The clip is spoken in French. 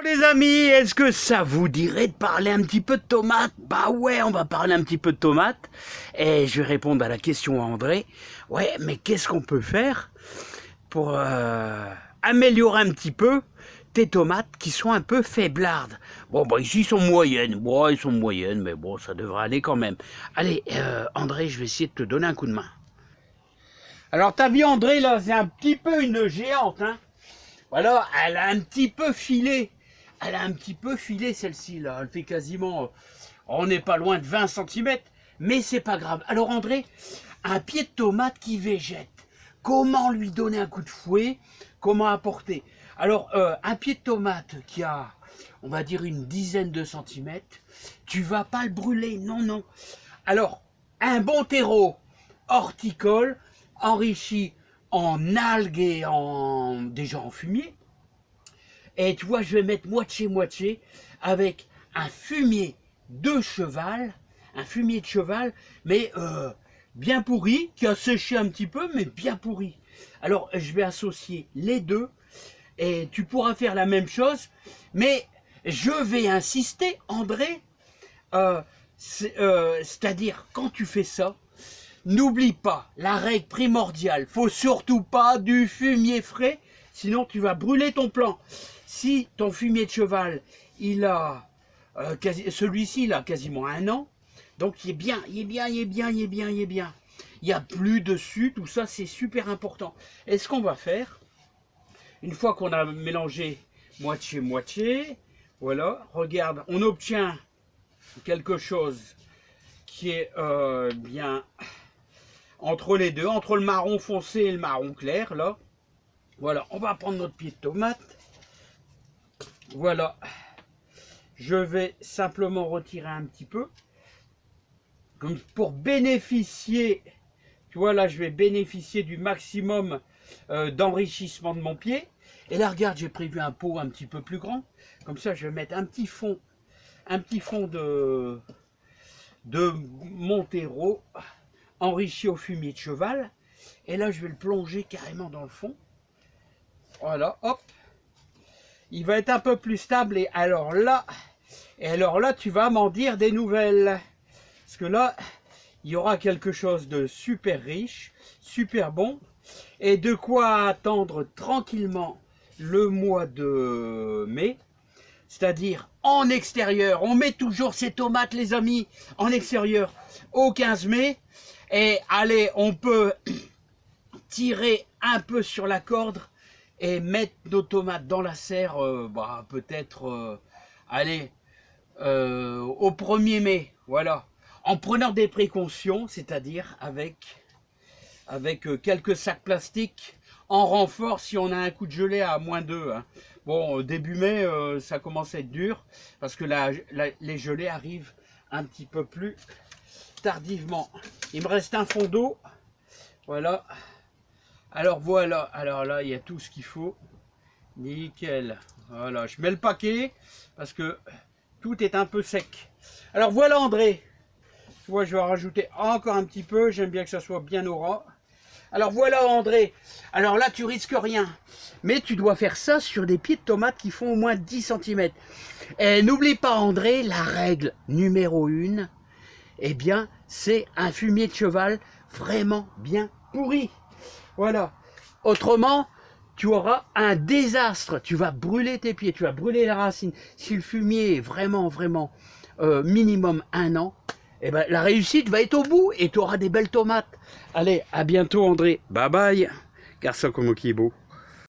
Les amis, est-ce que ça vous dirait de parler un petit peu de tomates? Bah ouais, on va parler un petit peu de tomates. Et je vais répondre à la question à André. Ouais, mais qu'est-ce qu'on peut faire pour améliorer un petit peu tes tomates qui sont un peu faiblardes? Bon, bah ici, ils sont moyennes. Bon, ils sont moyennes, mais bon, ça devrait aller quand même. Allez, André, je vais essayer de te donner un coup de main. Alors, t'as vu André, là, c'est un petit peu une géante, hein. Voilà, elle a un petit peu filé. Elle a un petit peu filé celle-ci là. Elle fait quasiment. On n'est pas loin de 20 cm. Mais c'est pas grave. Alors André, un pied de tomate qui végète. Comment lui donner un coup de fouet? Comment apporter? Alors, un pied de tomate qui a, on va dire, une dizaine de centimètres, tu vas pas le brûler. Non, non. Alors, un bon terreau horticole, enrichi en algues et déjà en fumier. Et tu vois, je vais mettre moitié-moitié avec un fumier de cheval, mais bien pourri, qui a séché un petit peu, mais bien pourri. Alors, je vais associer les deux, et tu pourras faire la même chose, mais je vais insister, André, c'est-à-dire, quand tu fais ça, n'oublie pas la règle primordiale, faut surtout pas du fumier frais, sinon tu vas brûler ton plant. Si ton fumier de cheval, il a celui-ci, il a quasiment 1 an, donc il est bien. Il n'y a plus dessus, tout ça, c'est super important. Et ce qu'on va faire, une fois qu'on a mélangé moitié-moitié, voilà, regarde, on obtient quelque chose qui est bien entre les deux, entre le marron foncé et le marron clair, là. Voilà, on va prendre notre pied de tomate. Voilà, je vais simplement retirer un petit peu, comme pour bénéficier, tu vois là, je vais bénéficier du maximum d'enrichissement de mon pied. Et là, regarde, j'ai prévu un pot un petit peu plus grand, comme ça, je vais mettre un petit fond de mon terreau, enrichi au fumier de cheval. Et là, je vais le plonger carrément dans le fond. Voilà, hop. Il va être un peu plus stable. Et alors là, tu vas m'en dire des nouvelles. Parce que là, il y aura quelque chose de super riche, super bon. Et de quoi attendre tranquillement le mois de mai. C'est-à-dire en extérieur. On met toujours ces tomates, les amis, en extérieur au 15 mai. Et allez, on peut tirer un peu sur la corde et mettre nos tomates dans la serre, peut-être, allez, au 1er mai, voilà. En prenant des précautions, c'est-à-dire avec quelques sacs plastiques en renfort si on a un coup de gelée à -2. Hein. Bon, début mai, ça commence à être dur parce que les gelées arrivent un petit peu plus tardivement. Il me reste un fond d'eau. Voilà. Alors voilà. Alors là, il y a tout ce qu'il faut. Nickel. Voilà. Je mets le paquet parce que tout est un peu sec. Alors voilà, André. Tu vois, je vais rajouter encore un petit peu. J'aime bien que ça soit bien au ras. Alors voilà, André. Alors là, tu risques rien. Mais tu dois faire ça sur des pieds de tomates qui font au moins 10 cm. Et n'oublie pas, André, la règle numéro 1, eh bien, c'est un fumier de cheval vraiment bien pourri. Voilà. Autrement, tu auras un désastre. Tu vas brûler tes pieds, tu vas brûler la racine. Si le fumier est vraiment minimum 1 an, eh ben, la réussite va être au bout et tu auras des belles tomates. Allez, à bientôt, André. Bye bye. Garçon comme qui est beau.